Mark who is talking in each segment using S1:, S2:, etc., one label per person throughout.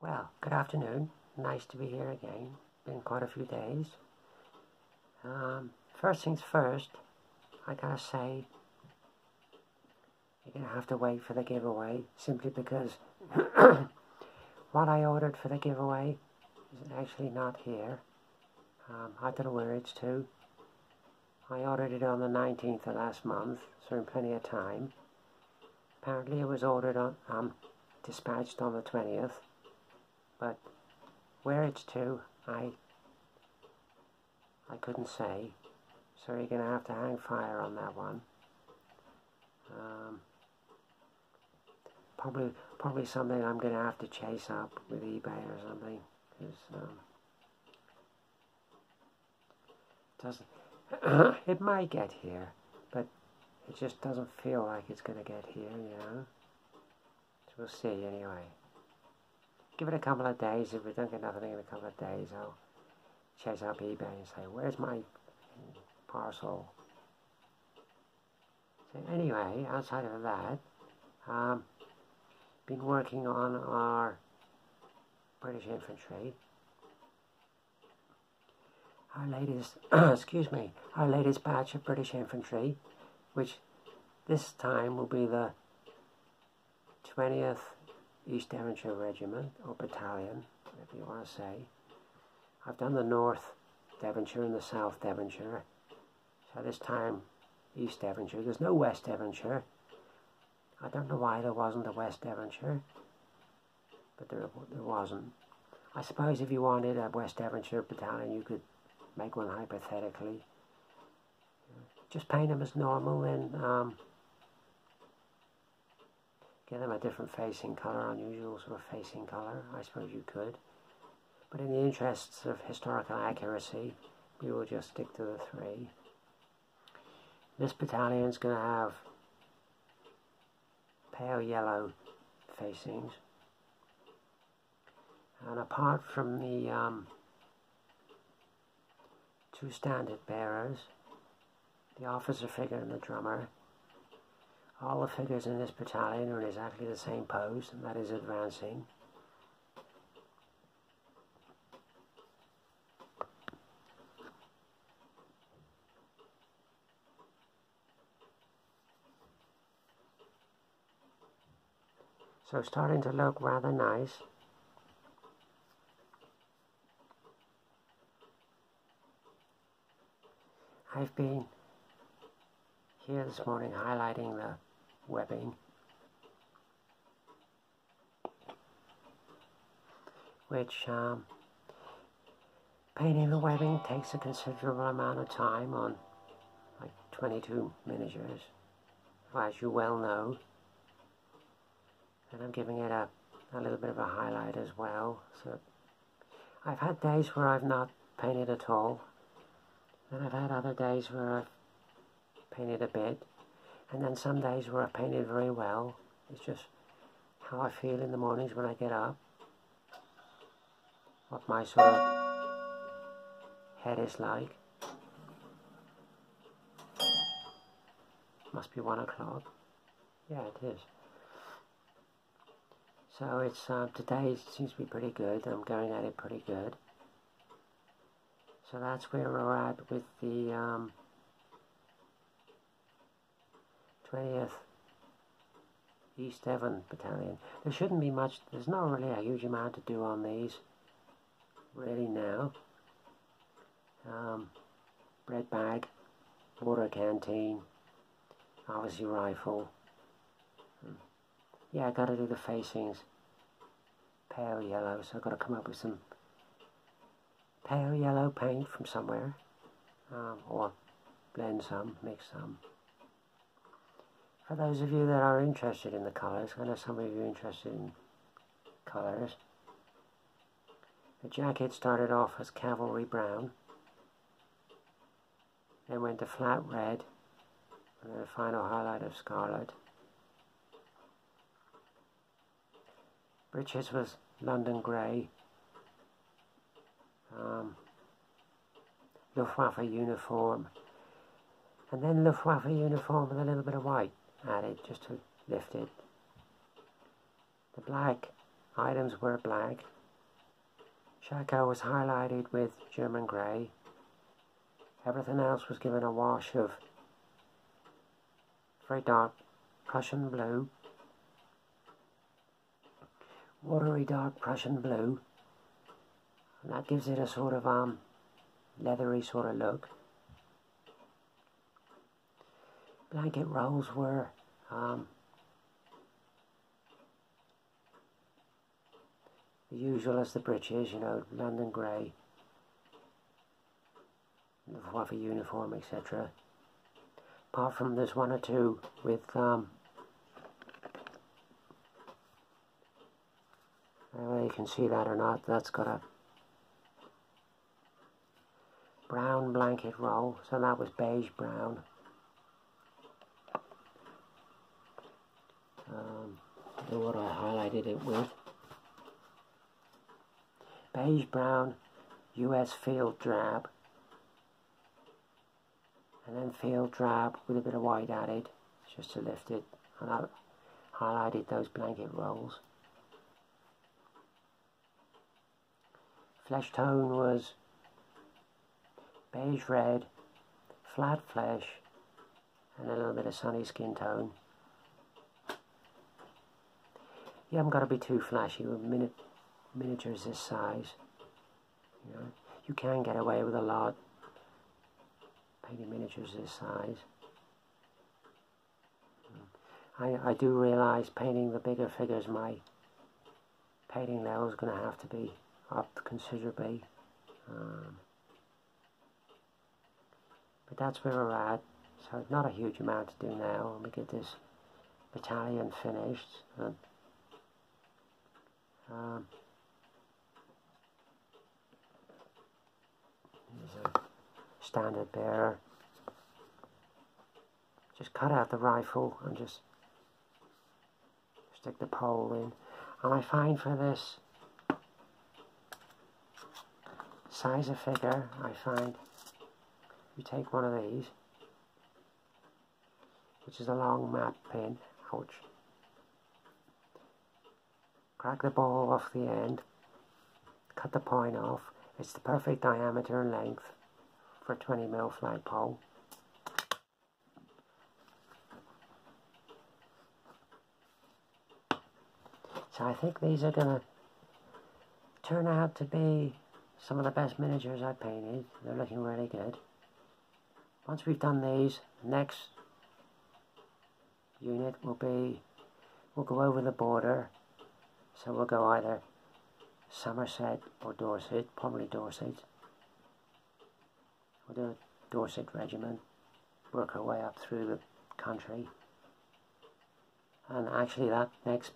S1: Well, good afternoon. Nice to be here again. Been quite a few days. First things first, I gotta say, you're gonna have to wait for the giveaway, simply because what I ordered for the giveaway is actually not here. I don't know where it's to. I ordered it on the 19th of last month, so in plenty of time. Apparently it was ordered on, dispatched on the 20th. But where it's to, I couldn't say, so you're going to have to hang fire on that one. Probably something I'm going to have to chase up with eBay or something, because it might get here, but it just doesn't feel like it's going to get here, you know. So we'll see anyway. Give it a couple of days. If we don't get nothing in a couple of days, I'll chase up eBay and say, where's my parcel? So anyway, outside of that, been working on our British infantry. Our latest, our latest batch of British infantry, which this time will be the 20th East Devonshire Regiment, or Battalion, if you want to say. I've done the North Devonshire and the South Devonshire, so this time East Devonshire. There's no West Devonshire. I don't know why there wasn't a West Devonshire, but there wasn't. I suppose if you wanted a West Devonshire Battalion, you could make one hypothetically. Just paint them as normal and give them a different facing colour, unusual sort of facing colour. I suppose you could. But in the interests of historical accuracy, we will just stick to the three. This battalion's going to have pale yellow facings. And apart from the two standard bearers, the officer figure and the drummer, all the figures in this battalion are in exactly the same pose, and that is advancing. So starting to look rather nice. I've been here this morning highlighting the webbing, which painting the webbing takes a considerable amount of time on like 22 miniatures, as you well know, and I'm giving it a little bit of a highlight as well. So I've had days where I've not painted at all, and I've had other days where I've painted a bit, and then some days where I've painted very well. It's just how I feel in the mornings when I get up, what my sort of head is like. Must be 1 o'clock. Yeah, it is. So it's today seems to be pretty good. I'm going at it pretty good. So that's where we're at with the 20th East Devon Battalion. There shouldn't be much, there's not really a huge amount to do on these, really now. Bread bag, water canteen, obviously rifle. Yeah, I got to do the facings pale yellow, so I've got to come up with some pale yellow paint from somewhere, or blend some, mix some. For those of you that are interested in the colours, I know some of you are interested in colours. The jacket started off as cavalry brown, then went to flat red, and then a final highlight of scarlet. Breeches was London grey. Luftwaffe uniform, and then Luftwaffe uniform with a little bit of white added just to lift it. The black items were black. Shako was highlighted with German grey. Everything else was given a wash of very dark Prussian blue, watery dark Prussian blue, and that gives it a sort of leathery sort of look. Blanket rolls were the usual as the breeches, you know, London grey, whatever uniform, etc. Apart from there's one or two with whether you can see that or not, that's got a brown blanket roll, so that was beige brown. What I highlighted it with. Beige brown, US field drab, and then field drab with a bit of white added, just to lift it, and I highlighted those blanket rolls. Flesh tone was beige red, flat flesh, and a little bit of sunny skin tone. You haven't got to be too flashy with miniatures this size. You know, you can get away with a lot painting miniatures this size. I do realise painting the bigger figures, my painting level is going to have to be up considerably. But that's where we're at. So not a huge amount to do now, and we get this battalion finished. Here's a standard bearer. Just cut out the rifle and just stick the pole in. And I find for this size of figure, I find you take one of these, which is a long mat pin, ouch. Crack the ball off the end, cut the point off. It's the perfect diameter and length for a 20mm flagpole. So I think these are going to turn out to be some of the best miniatures I've painted. They're looking really good. Once we've done these, the next unit will be, we'll go over the border. So we'll go either Somerset or Dorset, probably Dorset. We'll do a Dorset regiment, work our way up through the country. And actually that next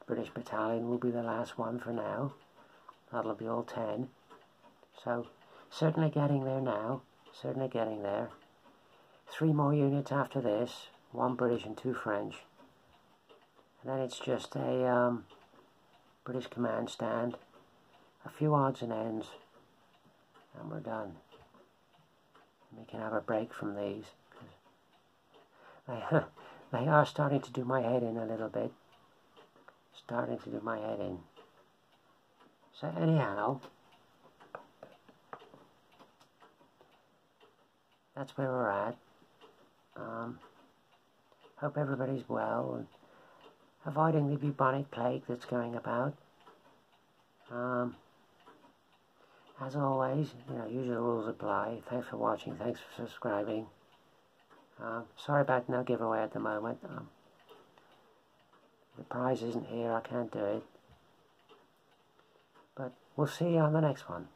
S1: British battalion will be the last one for now. That'll be all 10. So certainly getting there now, certainly getting there. 3 more units after this, 1 British and 2 French. And then it's just a British command stand, a few odds and ends, and we're done. And we can have a break from these. They are starting to do my head in a little bit. Starting to do my head in. So anyhow, that's where we're at. Hope everybody's well and avoiding the bubonic plague that's going about. As always, you know, usual rules apply. Thanks for watching. Thanks for subscribing. Sorry about no giveaway at the moment. The prize isn't here. I can't do it. But we'll see you on the next one.